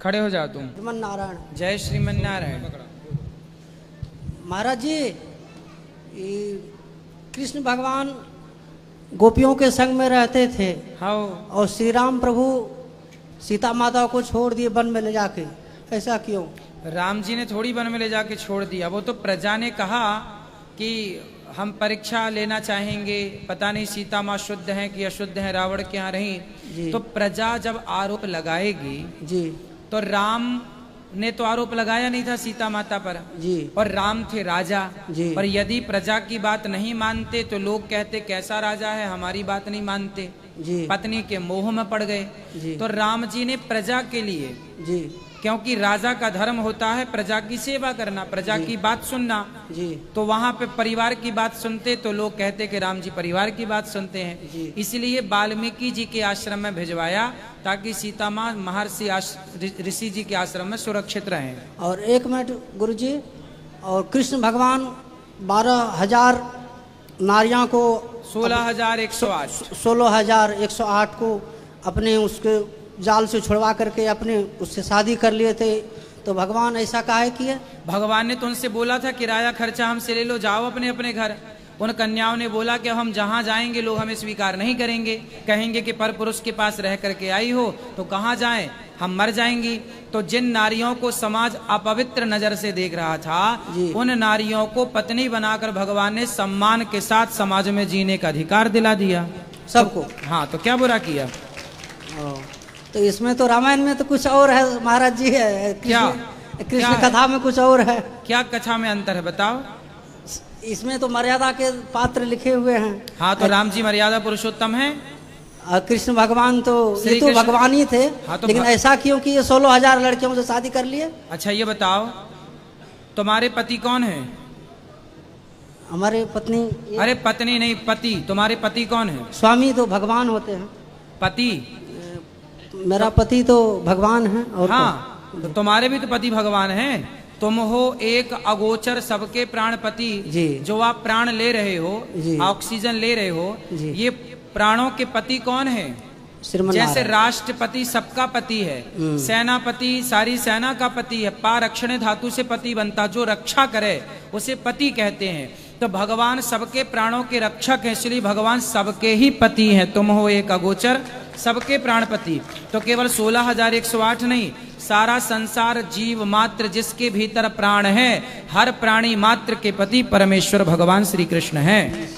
खड़े हो जाओ तुम। श्रीमन नारायण। जय श्रीमन नारायण। महाराज जी, ये कृष्ण भगवान गोपियों के संग में रहते थे। हाँ। और श्री राम प्रभु सीता माता को छोड़ दिए वन में ले जाके, ऐसा क्यों? राम जी ने थोड़ी वन में ले जाके छोड़ दिया, वो तो प्रजा ने कहा कि हम परीक्षा लेना चाहेंगे, पता नहीं सीता माँ शुद्ध हैं कि अशुद्ध हैं, रावण के यहाँ रही। तो प्रजा जब आरोप लगाएगी जी, तो राम ने तो आरोप लगाया नहीं था सीता माता पर जी, और राम थे राजा जी। पर यदि प्रजा की बात नहीं मानते तो लोग कहते कैसा राजा है, हमारी बात नहीं मानते जी, पत्नी के मोह में पड़ गए। जी। तो राम जी ने प्रजा के लिए, जी, क्योंकि राजा का धर्म होता है प्रजा की सेवा करना, प्रजा की बात सुनना, जी, तो वहां पे परिवार की बात सुनते तो लोग कहते कि राम जी परिवार की बात सुनते हैं। इसलिए वाल्मीकि जी के आश्रम में भिजवाया ताकि सीता माँ महर्षि ऋषि जी के आश्रम में सुरक्षित रहें। और 1 मिनट गुरुजी, और कृष्ण भगवान 12,000 नारियां को 16,108 16,108 को अपने उसके जाल से छुड़वा करके अपने उससे शादी कर लिए थे। तो भगवान ऐसा काहे किए? भगवान ने तो उनसे बोला था किराया खर्चा हमसे ले लो, जाओ अपने अपने घर। उन कन्याओं ने बोला कि हम जहाँ जाएंगे लोग हमें स्वीकार नहीं करेंगे, कहेंगे कि पर पुरुष के पास रह करके आई हो तो कहाँ जाएं, हम मर जाएंगी। तो जिन नारियों को समाज अपवित्र नजर से देख रहा था उन नारियों को पत्नी बनाकर भगवान ने सम्मान के साथ समाज में जीने का अधिकार दिला दिया सबको। हाँ, तो क्या बुरा किया? तो इसमें तो रामायण में तो कुछ और है महाराज जी, है कृष्ण कथा में कुछ और है। क्या कथा में अंतर है बताओ? इसमें तो मर्यादा के पात्र लिखे हुए हैं। हाँ, तो राम जी मर्यादा पुरुषोत्तम है, कृष्ण भगवान तो ये तो भगवान ही थे। हाँ, तो लेकिन ऐसा क्यों कि ये 16,000 लड़कियों से शादी कर लिए? अच्छा ये बताओ तुम्हारे पति कौन है? हमारे पत्नी। अरे पत्नी नहीं, पति। तुम्हारे पति कौन है? स्वामी तो भगवान होते हैं। पति? मेरा पति तो भगवान है। और हाँ, तो तुम्हारे भी तो पति भगवान हैं। तुम हो एक अगोचर सबके प्राणपति, जो आप प्राण ले रहे हो, ऑक्सीजन ले रहे हो, ये प्राणों के पति कौन है? जैसे राष्ट्रपति सबका पति है, सेनापति सारी सेना का पति है, पारक्षण धातु से पति बनता, जो रक्षा करे उसे पति कहते हैं। तो भगवान सबके प्राणों के रक्षक हैं, इसलिए भगवान सबके ही पति हैं। तुम हो एक अगोचर सबके प्राणपति। तो केवल 16,108 नहीं, सारा संसार जीव मात्र जिसके भीतर प्राण है, हर प्राणी मात्र के पति परमेश्वर भगवान श्री कृष्ण हैं।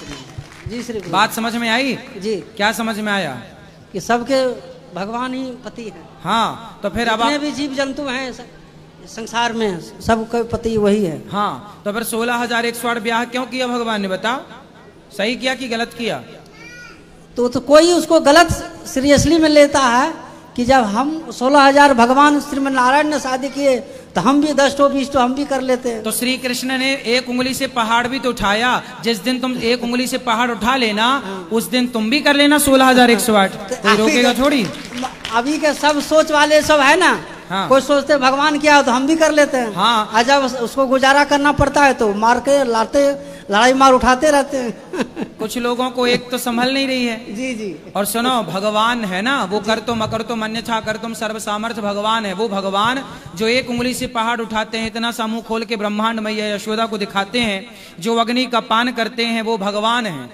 जी श्री बात समझ में आई? जी। क्या समझ में आया? कि सबके भगवान ही पति है। हाँ, तो फिर अब भी जीव जंतु हैं संसार में, सबका पति वही है। हाँ, तो फिर 16,108 ब्याह क्यों किया भगवान ने? बताओ, सही किया कि गलत किया? तो कोई उसको गलत सीरियसली में लेता है कि जब हम 16,000 भगवान श्रीमन नारायण ने शादी किए तो हम भी 10 तो 20 तो हम भी कर लेते हैं। तो श्री कृष्ण ने एक उंगली से पहाड़ भी तो उठाया। जिस दिन तुम एक उंगली से पहाड़ उठा लेना, उस दिन तुम भी कर लेना 16,108। तो रोकेगा थोड़ी। अभी के सब सोच वाले सब है ना। हाँ। कोई सोचते भगवान क्या हो तो हम भी कर लेते हैं। हाँ। और जब उसको गुजारा करना पड़ता है तो मार के लाते, लड़ाई मार उठाते रहते हैं। कुछ लोगों को एक तो संभल नहीं रही है। जी जी। और सुनो, भगवान है ना, वो कर तुम अकर तुम अन्यथा कर तुम सर्व सामर्थ्य भगवान है। वो भगवान जो एक उंगली से पहाड़ उठाते हैं, इतना सा मुंह खोल के ब्रह्मांड मैया यशोदा को दिखाते हैं, जो अग्नि का पान करते हैं, वो भगवान है।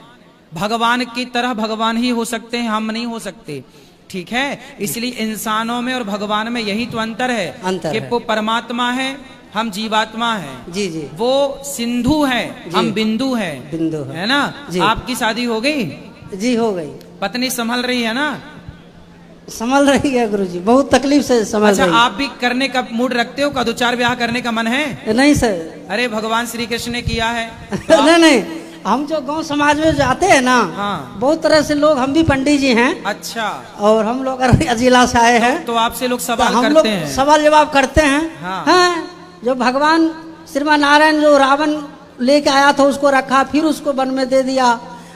भगवान की तरह भगवान ही हो सकते हैं, हम नहीं हो सकते। ठीक है, इसलिए इंसानों में और भगवान में यही तो अंतर है कि वो परमात्मा है, हम जीवात्मा हैं। जी जी। वो सिंधु है, हम बिंदु है। बिंदु है ना। आपकी शादी हो गई? जी हो गई। पत्नी संभल रही है ना? संभल रही है गुरुजी, बहुत तकलीफ से संभल रही है। अच्छा, आप भी करने का मूड रखते हो? का 2-4 ब्याह करने का मन है? नहीं सर। अरे भगवान श्री कृष्ण ने किया है। नहीं नहीं, हम जो गांव समाज में जाते हैं ना, हाँ। बहुत तरह से लोग, हम भी पंडित जी हैं। अच्छा। और हम लोग जिला से आए हैं। तो आपसे लोग सवाल करते हैं? सवाल जवाब करते हैं। हाँ। जो भगवान श्रीमान नारायण जो रावण लेके आया था उसको रखा, फिर उसको वन में दे दिया।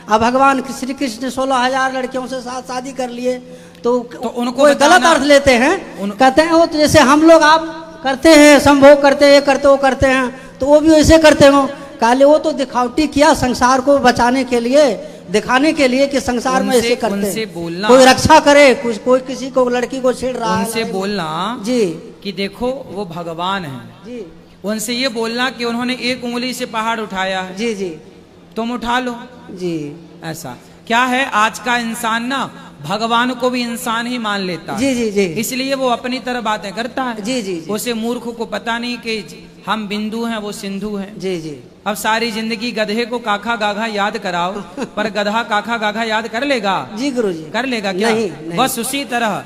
अब भगवान श्री कृष्ण 16,000 लड़कियों से साथ शादी कर लिए तो उनको गलत अर्थ लेते हैं। कहते हैं वो तो जैसे हम लोग आप करते हैं, संभोग करते हैं, ये करते वो करते हैं, तो वो भी वैसे करते हो। काले वो तो दिखावटी किया संसार को बचाने के लिए, दिखाने के लिए कि संसार में ऐसे करते हैं। कोई रक्षा करे, कोई किसी को लड़की को छेड़ रहा है। उनसे बोलना जी कि देखो वो भगवान है, जी उनसे ये बोलना कि उन्होंने एक उंगली से पहाड़ उठाया है, जी जी तुम उठा लो। जी ऐसा क्या है, आज का इंसान ना भगवान को भी इंसान ही मान लेता है, जी जी जी इसलिए वो अपनी तरह बातें करता है। जी जी जी उसे मूर्ख को पता नहीं कि हम बिंदु हैं वो सिंधु हैं। जी जी अब सारी जिंदगी गधे को काखा गाघा याद कराओ, पर गधा काखा गाघा याद कर लेगा? जी गुरु जी कर लेगा क्या? नहीं, नहीं। बस उसी तरह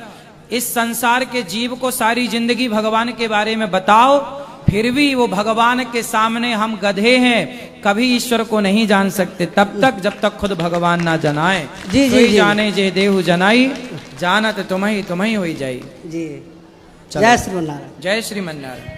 इस संसार के जीव को सारी जिंदगी भगवान के बारे में बताओ, फिर भी वो भगवान के सामने हम गधे हैं, कभी ईश्वर को नहीं जान सकते तब तक जब तक खुद भगवान ना जनाए। जी, तो जी, जी। जाने जे देहु जनाई, जानत तुम्हें होई जाई। जी चलो। जय श्रीमन नारायण। जय श्रीमन नारायण।